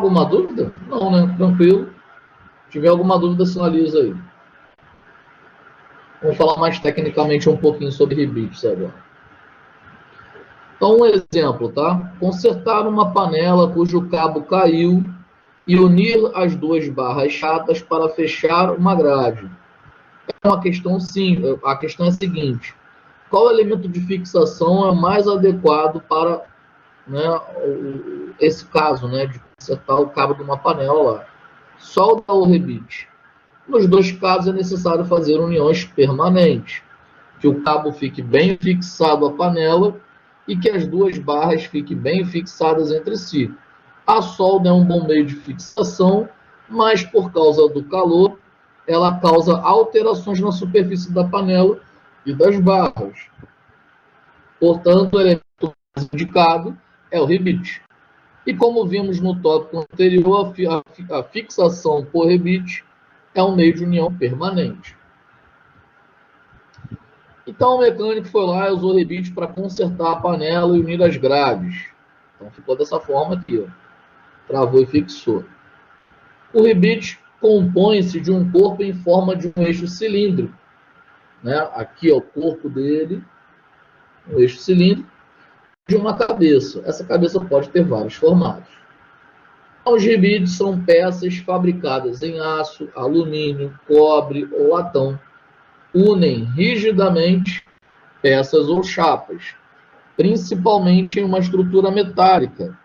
Alguma dúvida? Não, né? Tranquilo. Se tiver alguma dúvida, sinaliza aí. Vamos falar mais tecnicamente um pouquinho sobre rebites agora. Então, um exemplo, tá? Consertar uma panela cujo cabo caiu e unir as duas barras chatas para fechar uma grade. É uma questão simples. A questão é a seguinte: qual elemento de fixação é mais adequado para, né, esse caso, né, de consertar o cabo de uma panela lá? Solda ou rebite? Nos dois casos é necessário fazer uniões permanentes, que o cabo fique bem fixado à panela e que as duas barras fiquem bem fixadas entre si. A solda é um bom meio de fixação, mas por causa do calor, ela causa alterações na superfície da panela e das barras. Portanto, o elemento mais indicado é o rebite. E como vimos no tópico anterior, a fixação por rebite é um meio de união permanente. Então o mecânico foi lá e usou o rebite para consertar a panela e unir as grades. Então ficou dessa forma aqui, ó. Travou e fixou. O rebite compõe-se de um corpo em forma de um eixo cilíndrico, né? Aqui é o corpo dele, um eixo cilíndrico, de uma cabeça. Essa cabeça pode ter vários formatos. Os rebites são peças fabricadas em aço, alumínio, cobre ou latão. Unem rigidamente peças ou chapas, principalmente em uma estrutura metálica,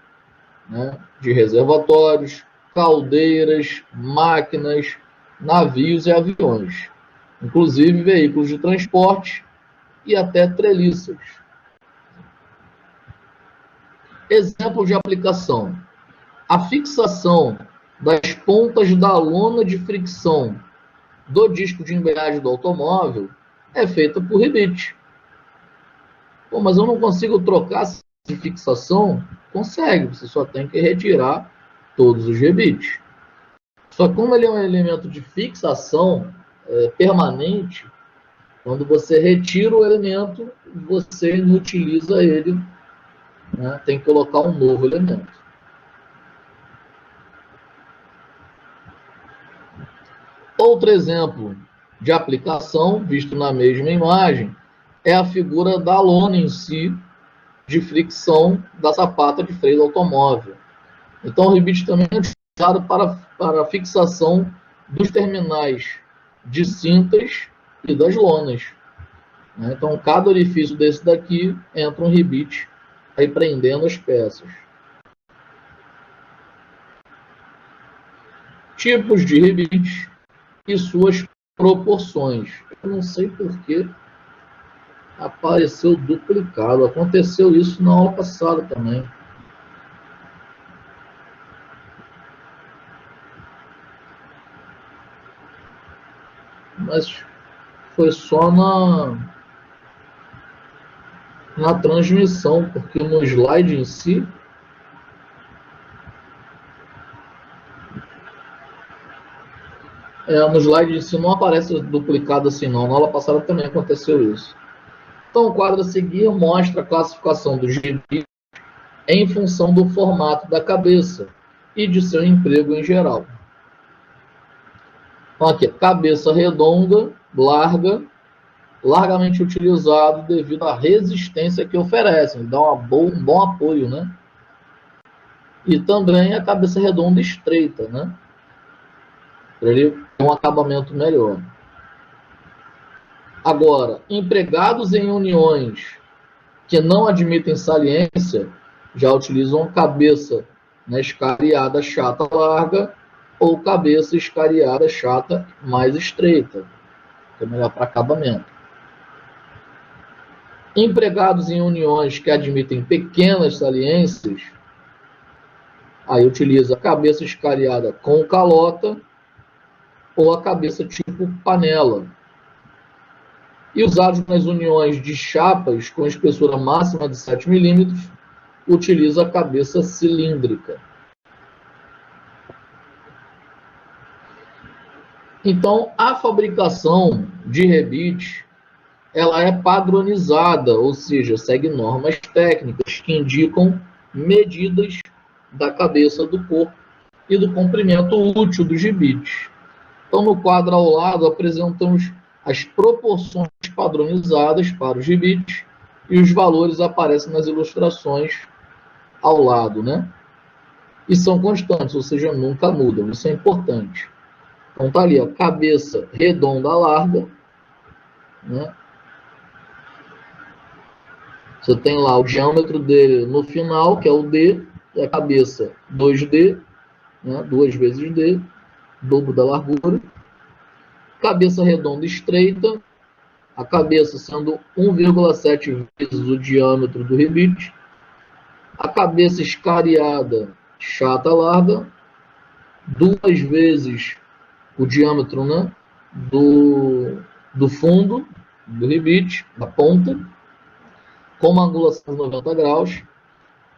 né, de reservatórios, caldeiras, máquinas, navios e aviões, inclusive veículos de transporte e até treliças. Exemplo de aplicação: a fixação das pontas da lona de fricção do disco de embreagem do automóvel é feita por rebite. Pô, mas eu não consigo trocar de fixação? Consegue, você só tem que retirar todos os rebites. Só que como ele é um elemento de fixação permanente, quando você retira o elemento, você inutiliza ele, né? Tem que colocar um novo elemento. Outro exemplo de aplicação, visto na mesma imagem, é a figura da lona em si, de fricção da sapata de freio do automóvel. Então, o rebite também é utilizado para a fixação dos terminais de cintas e das lonas. Então, cada orifício desse daqui entra um rebite aí prendendo as peças. Tipos de rebite e suas proporções. Eu não sei por que apareceu duplicado. Aconteceu isso na aula passada também. Mas foi só na transmissão, porque no slide em si no slide em si não aparece duplicado assim não. Na aula passada também aconteceu isso. Então o quadro a seguir mostra a classificação do gibi em função do formato da cabeça e de seu emprego em geral. Então aqui, cabeça redonda, largamente utilizado devido à resistência que oferece, dá um bom apoio, né? E também a cabeça redonda estreita, né? Para ele ter um acabamento melhor. Agora, empregados em uniões que não admitem saliência, já utilizam cabeça, né, escariada chata larga ou cabeça escariada chata mais estreita, que é melhor para acabamento. Empregados em uniões que admitem pequenas saliências, aí utiliza a cabeça escariada com calota ou a cabeça tipo panela. E usados nas uniões de chapas com espessura máxima de 7 milímetros, utiliza a cabeça cilíndrica. Então, a fabricação de rebite, ela é padronizada, ou seja, segue normas técnicas que indicam medidas da cabeça do corpo e do comprimento útil dos ribites. Então, no quadro ao lado, apresentamos as proporções padronizadas para os ribites e os valores aparecem nas ilustrações ao lado, né? E são constantes, ou seja, nunca mudam. Isso é importante. Então, tá ali, a cabeça redonda larga, né? Você tem lá o diâmetro dele no final, que é o D, e a cabeça 2D, né? 2 vezes D, dobro da largura. Cabeça redonda estreita, a cabeça sendo 1,7 vezes o diâmetro do rebite. A cabeça escariada, chata larga, 2 vezes o diâmetro, né, do fundo do rebite, da ponta, com uma angulação de 90 graus.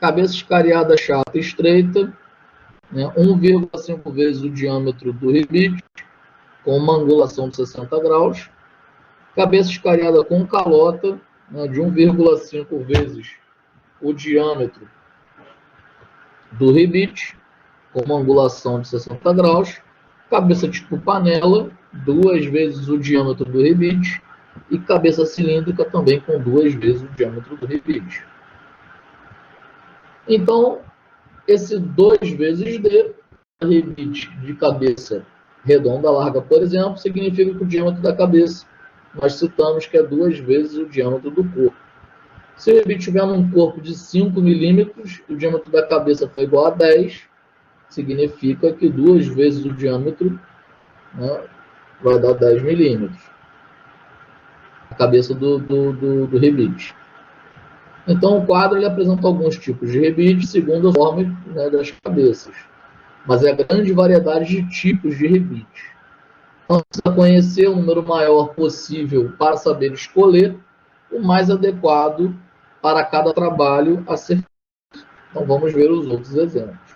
Cabeça escariada chata estreita, né, 1,5 vezes o diâmetro do rebite, com uma angulação de 60 graus. Cabeça escariada com calota, né, de 1,5 vezes o diâmetro do rebite, com uma angulação de 60 graus. Cabeça tipo panela, 2 vezes o diâmetro do rebite, e cabeça cilíndrica também com 2 vezes o diâmetro do rebite. Então, esse 2 vezes D, rebite de cabeça redonda larga, por exemplo, significa que o diâmetro da cabeça, nós citamos que é 2 vezes o diâmetro do corpo. Se o rebite tiver um corpo de 5 milímetros, o diâmetro da cabeça for igual a 10, significa que 2 vezes o diâmetro, né, vai dar 10 milímetros. A cabeça do rebite. Então, o quadro ele apresenta alguns tipos de rebite, segundo a forma, né, das cabeças. Mas é a grande variedade de tipos de rebite. Então, precisa conhecer o número maior possível para saber escolher o mais adequado para cada trabalho a ser feito. Então, vamos ver os outros exemplos.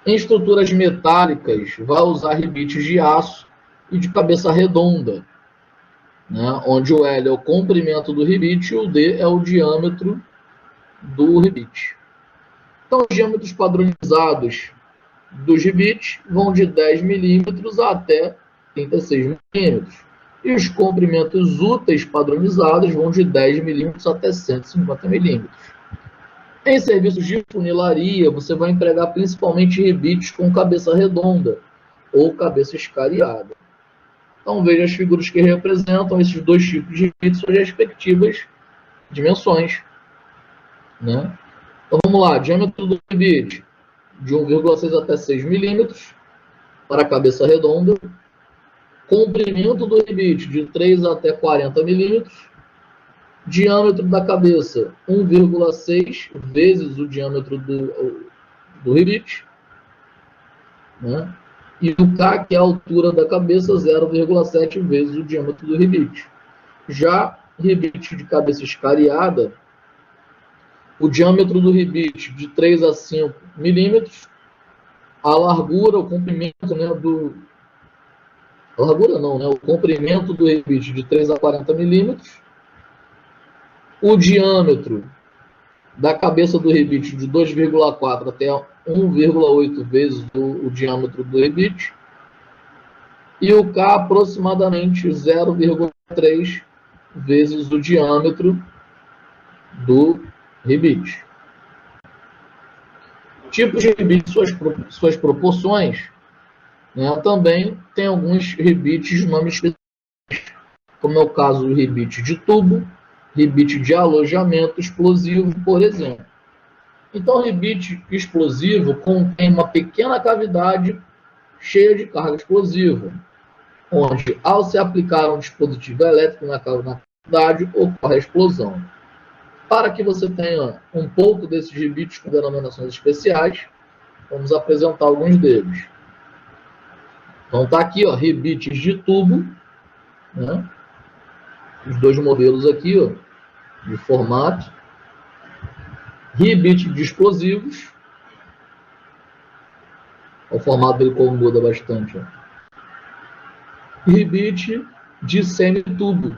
Em estruturas metálicas, vai usar rebites de aço e de cabeça redonda, né, onde o L é o comprimento do rebite e o D é o diâmetro do rebite. Então, os diâmetros padronizados dos rebites vão de 10 milímetros até 36 milímetros. E os comprimentos úteis padronizados vão de 10 milímetros até 150 milímetros. Em serviços de funilaria, você vai empregar principalmente rebites com cabeça redonda ou cabeça escariada. Então, veja as figuras que representam esses dois tipos de rebites suas respectivas dimensões, né? Então, vamos lá. Diâmetro do rebite de 1,6 até 6 milímetros para a cabeça redonda. Comprimento do rebite de 3 até 40 milímetros. Diâmetro da cabeça 1,6 vezes o diâmetro do rebite, né? E o K, que é a altura da cabeça, 0,7 vezes o diâmetro do rebite. Já rebite de cabeça escariada, o diâmetro do rebite de 3 a 5 milímetros, a largura, o comprimento, né, a largura não, né, o comprimento do rebite de 3 a 40 milímetros, o diâmetro da cabeça do rebite de 2,4 até 1,8 vezes o diâmetro do rebite, e o K aproximadamente 0,3 vezes o diâmetro do rebite. Tipos de rebite, suas proporções, né, também tem alguns rebites de nome específico, como é o caso do rebite de tubo, rebite de alojamento explosivo, por exemplo. Então, o rebite explosivo contém uma pequena cavidade cheia de carga explosiva, onde, ao se aplicar um dispositivo elétrico na cavidade, ocorre a explosão. Para que você tenha um pouco desses rebites com denominações especiais, vamos apresentar alguns deles. Então, está aqui, ó, rebites de tubo, né? Os dois modelos aqui, ó, de formato. Rebite de explosivos. O formato dele como muda bastante. Ó. Rebite de semitubo.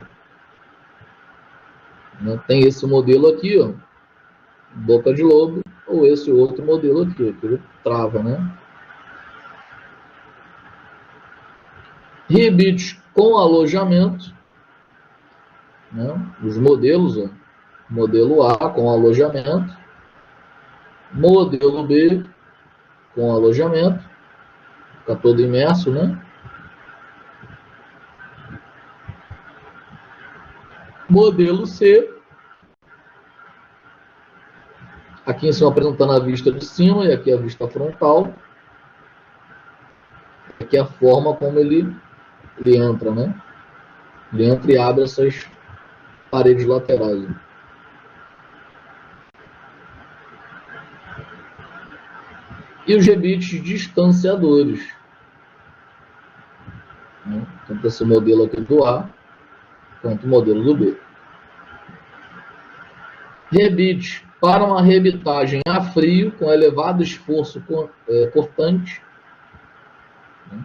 Tem esse modelo aqui, ó, boca de lobo, ou esse outro modelo aqui, que ele trava, né? Rebite com alojamento, né? Os modelos, ó. Modelo A com alojamento, modelo B com alojamento, está todo imerso, né? Modelo C, aqui em cima apresentando a vista de cima e aqui a vista frontal. Aqui é a forma como ele entra, né? Ele entra e abre essas paredes laterais. E os rebites distanciadores. Né? Tanto esse modelo aqui do A, quanto o modelo do B. Rebite para uma rebitagem a frio, com elevado esforço cortante. Né?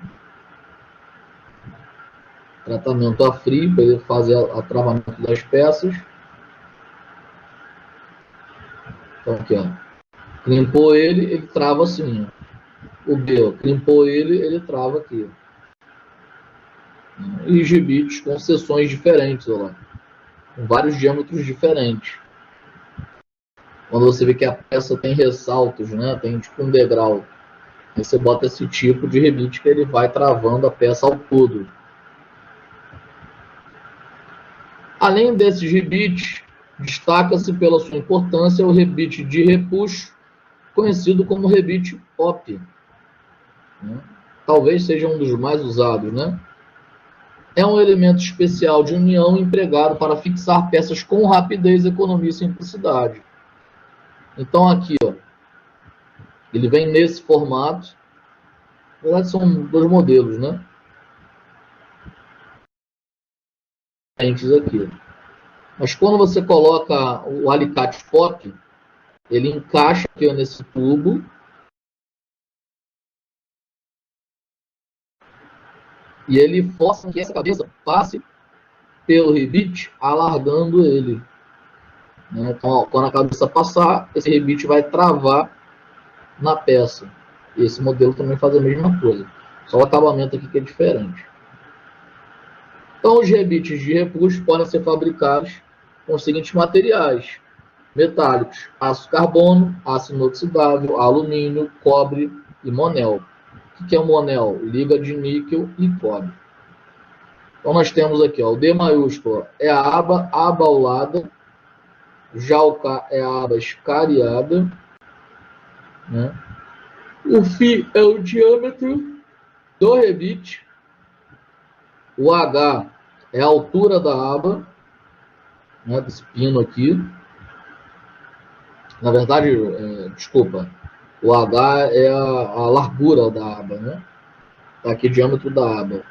Tratamento a frio, para ele fazer o travamento das peças. Então aqui, ó. Crimpou ele trava assim. Ó. O B, ó, crimpou ele trava aqui. Ó. E os rebites com seções diferentes, ó lá. Com vários diâmetros diferentes. Quando você vê que a peça tem ressaltos, né? Tem tipo um degrau. Aí você bota esse tipo de rebite que ele vai travando a peça ao todo. Além desses rebites, destaca-se pela sua importância o rebite de repuxo, conhecido como rebite pop. Né? Talvez seja um dos mais usados, né? É um elemento especial de união empregado para fixar peças com rapidez, economia e simplicidade. Então aqui, ó, ele vem nesse formato. Na verdade são dois modelos, né? Aqui. Mas quando você coloca o alicate pop, ele encaixa aqui ó, nesse tubo e ele força que essa cabeça passe pelo rebite, alargando ele. Né? Então, ó, quando a cabeça passar, esse rebite vai travar na peça. E esse modelo também faz a mesma coisa. Só o acabamento aqui que é diferente. Então, os rebites de repuxo podem ser fabricados com os seguintes materiais: metálicos, aço carbono, aço inoxidável, alumínio, cobre e monel. O que é o monel? Liga de níquel e cobre. Então nós temos aqui, ó, o D maiúsculo é a aba abaulada, já o K é a aba escariada, né? O φ é o diâmetro do rebite, o H é a altura da aba, né, desse pino aqui. Na verdade, desculpa, o H é a largura da aba, né? Tá aqui o diâmetro da aba.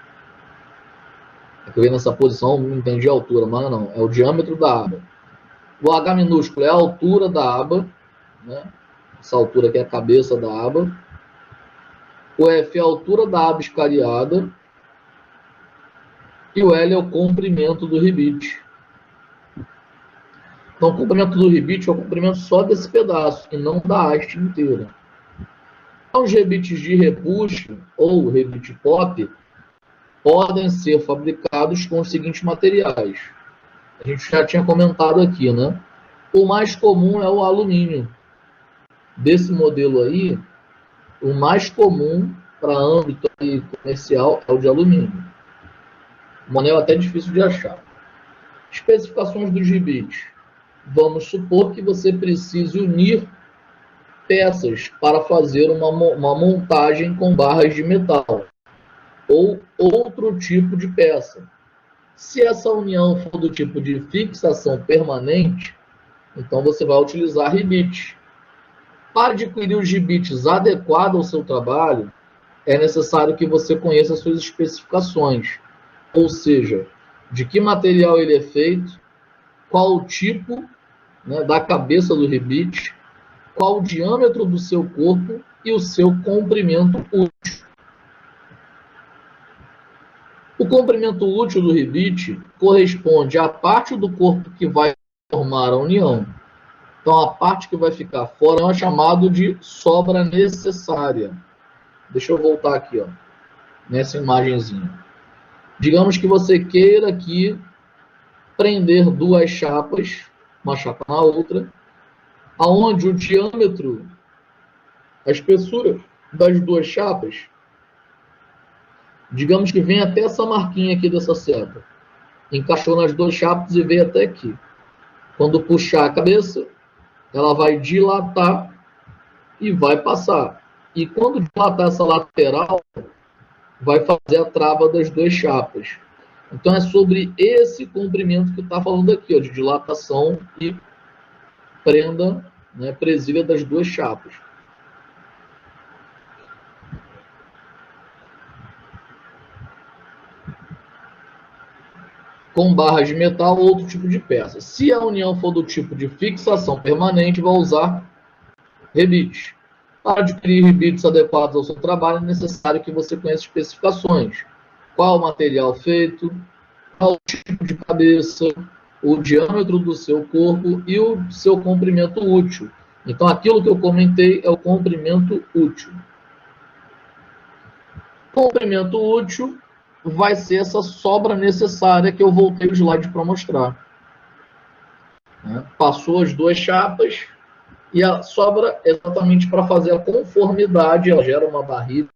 É que eu vi nessa posição, não entendi a altura, mas não, é o diâmetro da aba. O H minúsculo é a altura da aba, né? Essa altura aqui é a cabeça da aba. O F é a altura da aba escariada. E o L é o comprimento do rebite. Então, o comprimento do rebite é o comprimento só desse pedaço, e não da haste inteira. Então, os rebites de repuxo, ou rebite pop, podem ser fabricados com os seguintes materiais. A gente já tinha comentado aqui, né? O mais comum é o alumínio. Desse modelo aí, o mais comum para âmbito comercial é o de alumínio. O monel é até difícil de achar. Especificações dos rebites. Vamos supor que você precise unir peças para fazer uma montagem com barras de metal ou outro tipo de peça. Se essa união for do tipo de fixação permanente, então você vai utilizar rebite. Para adquirir os rebites adequados ao seu trabalho, é necessário que você conheça as suas especificações, ou seja, de que material ele é feito, qual o tipo, né, da cabeça do rebite, qual o diâmetro do seu corpo e o seu comprimento útil. O comprimento útil do rebite corresponde à parte do corpo que vai formar a união. Então, a parte que vai ficar fora é chamado de sobra necessária. Deixa eu voltar aqui, ó, nessa imagenzinha. Digamos que você queira aqui prender duas chapas, uma chapa na outra, aonde o diâmetro, a espessura das duas chapas, digamos que vem até essa marquinha aqui dessa seta. Encaixou nas duas chapas e veio até aqui. Quando puxar a cabeça, ela vai dilatar e vai passar. E quando dilatar essa lateral, vai fazer a trava das duas chapas. Então é sobre esse comprimento que está falando aqui, ó, de dilatação e prenda, né, presilha das duas chapas. Com barras de metal ou outro tipo de peça. Se a união for do tipo de fixação permanente, vai usar rebites. Para adquirir rebites adequados ao seu trabalho, é necessário que você conheça especificações. Qual o material feito, qual o tipo de cabeça, o diâmetro do seu corpo e o seu comprimento útil. Então, aquilo que eu comentei é o comprimento útil. Comprimento útil vai ser essa sobra necessária que eu voltei o slide para mostrar. Passou as duas chapas e a sobra exatamente para fazer a conformidade, ela gera uma barriga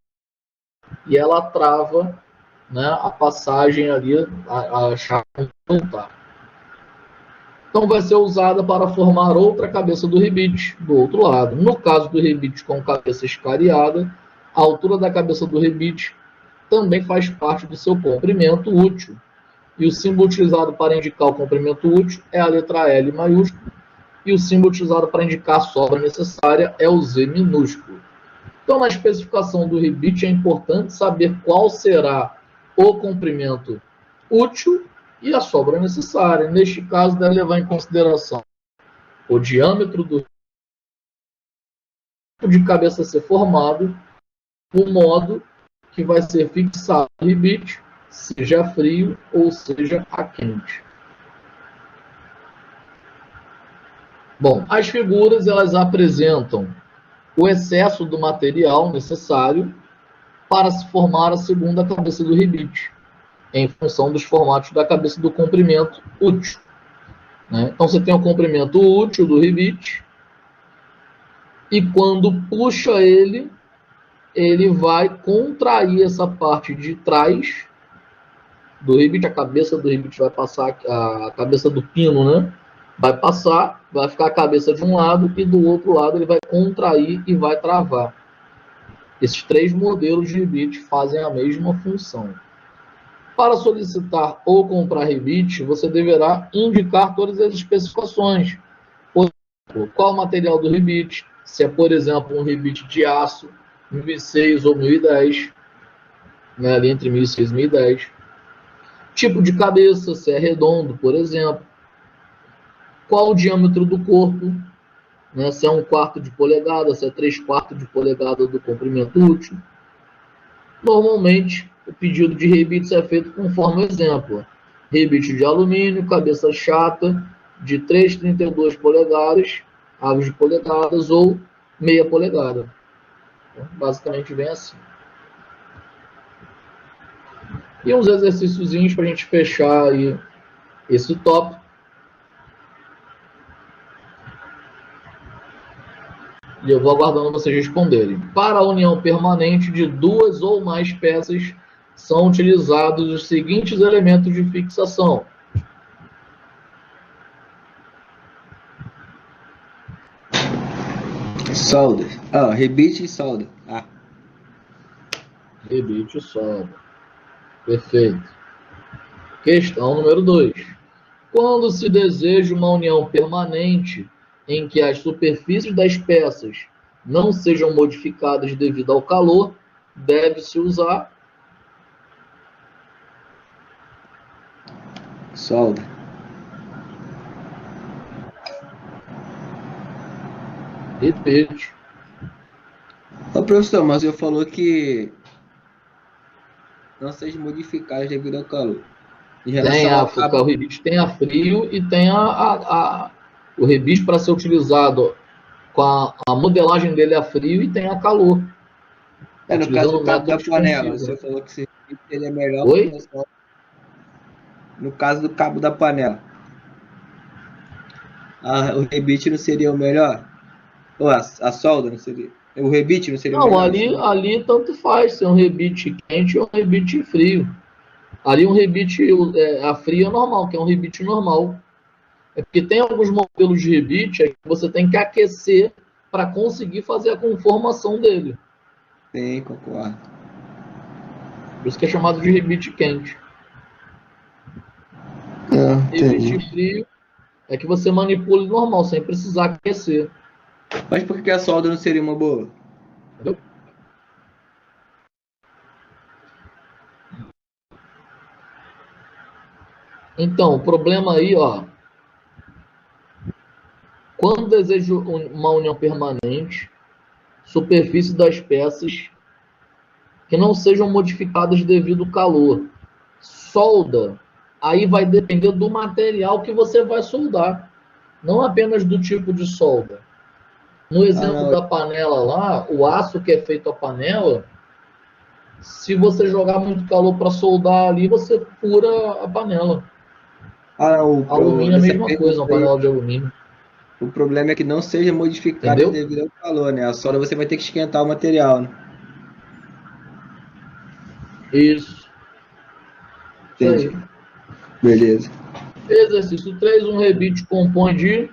e ela trava, né, a passagem ali, a chapa voltar. Então vai ser usada para formar outra cabeça do rebite do outro lado. No caso do rebite com cabeça escariada, a altura da cabeça do rebite também faz parte do seu comprimento útil. E o símbolo utilizado para indicar o comprimento útil é a letra L maiúsculo, e o símbolo utilizado para indicar a sobra necessária é o Z minúsculo. Então, na especificação do rebite, é importante saber qual será o comprimento útil e a sobra necessária. Neste caso, deve levar em consideração o diâmetro do tipo de cabeça a ser formado, o modo que vai ser fixado o rebite, seja a frio ou seja a quente. Bom, as figuras elas apresentam o excesso do material necessário para se formar a segunda cabeça do rebite, em função dos formatos da cabeça do comprimento útil. Né? Então você tem o comprimento útil do rebite, e quando puxa ele, ele vai contrair essa parte de trás do rebite, a cabeça do rebite vai passar, a cabeça do pino, né? Vai passar, vai ficar a cabeça de um lado e do outro lado ele vai contrair e vai travar. Esses três modelos de rebite fazem a mesma função. Para solicitar ou comprar rebite, você deverá indicar todas as especificações. Por exemplo, qual o material do rebite, se é, por exemplo, um rebite de aço, 1006 ou 1010, né, ali entre 1006 e 1010. Tipo de cabeça, se é redondo, por exemplo. Qual o diâmetro do corpo, né, se é 1/4 de polegada, se é 3/4 de polegada do comprimento útil. Normalmente, o pedido de rebites é feito conforme o exemplo. Rebite de alumínio, cabeça chata, de 3,32 polegadas, avos de polegadas ou meia polegada. Então, basicamente vem assim. E uns exercíciozinhos para a gente fechar aí esse tópico. E eu vou aguardando vocês responderem. Para a união permanente de duas ou mais peças, são utilizados os seguintes elementos de fixação. Solda. Rebite e solda. Rebite e solda. Perfeito. Questão número 2. Quando se deseja uma união permanente em que as superfícies das peças não sejam modificadas devido ao calor, deve-se usar Solda. rebite. Ô, professor, mas eu falou que não seja modificado devido ao calor. Em Tem relação ao o cabo. rebite tem a frio e tem a O rebite, para ser utilizado com a modelagem dele a frio e tem a calor. No caso Utilizando do o cabo da método panela, expansivo. você falou que esse rebite seria melhor Oi? que a solda. No caso do cabo da panela, o rebite não seria o melhor? Ou a solda não seria? O rebite não seria o Não, melhor? ali tanto faz ser um rebite quente ou um rebite frio. Ali um rebite a frio é normal, que é um rebite normal. É porque tem alguns modelos de rebite que você tem que aquecer para conseguir fazer a conformação dele. Sim, concordo. Por isso que é chamado de rebite quente. Rebite Entendi. frio é que você manipula normal, sem precisar aquecer. Mas por que a solda não seria uma boa? Entendeu? Então, o problema aí, ó, quando desejo uma união permanente, superfície das peças que não sejam modificadas devido ao calor. Solda, aí vai depender do material que você vai soldar, não apenas do tipo de solda. No exemplo Não. da panela lá, o aço que é feito a panela, se você jogar muito calor para soldar ali, você fura a panela. Alumínio é a Nessa mesma coisa, pergunta uma aí, panela de alumínio. o problema é que não seja modificada Entendeu? devido ao calor, né? A solda você vai ter que esquentar o material, né? Isso. Isso Entendi. aí. Beleza. Exercício 3, um rebite compõe de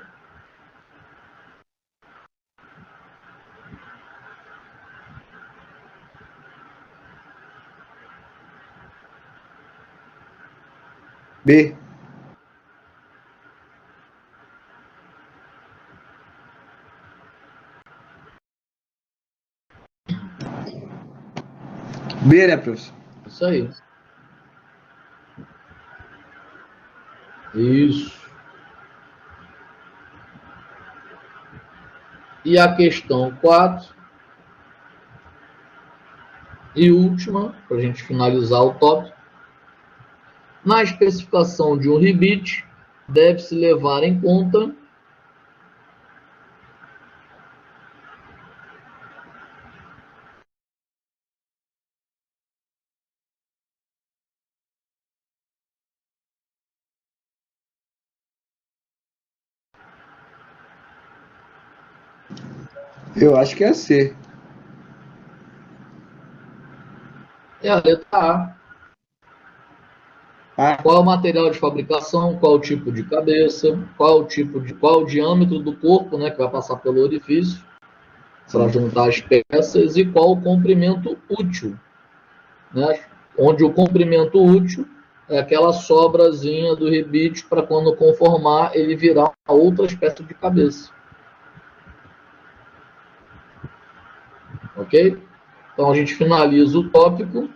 B. B, né, professor? isso aí. Isso. E a questão 4 e última, para a gente finalizar o tópico. Na especificação de um rebite, deve-se levar em conta Eu acho que é C. a letra A. Ah, Qual é o material de fabricação, qual o tipo de cabeça, qual o diâmetro do corpo, né, que vai passar pelo orifício para sim. juntar as peças e qual o comprimento útil, né? Onde o comprimento útil é aquela sobrazinha do rebite para quando conformar ele virar outra espécie de cabeça. Ok? Então a gente finaliza o tópico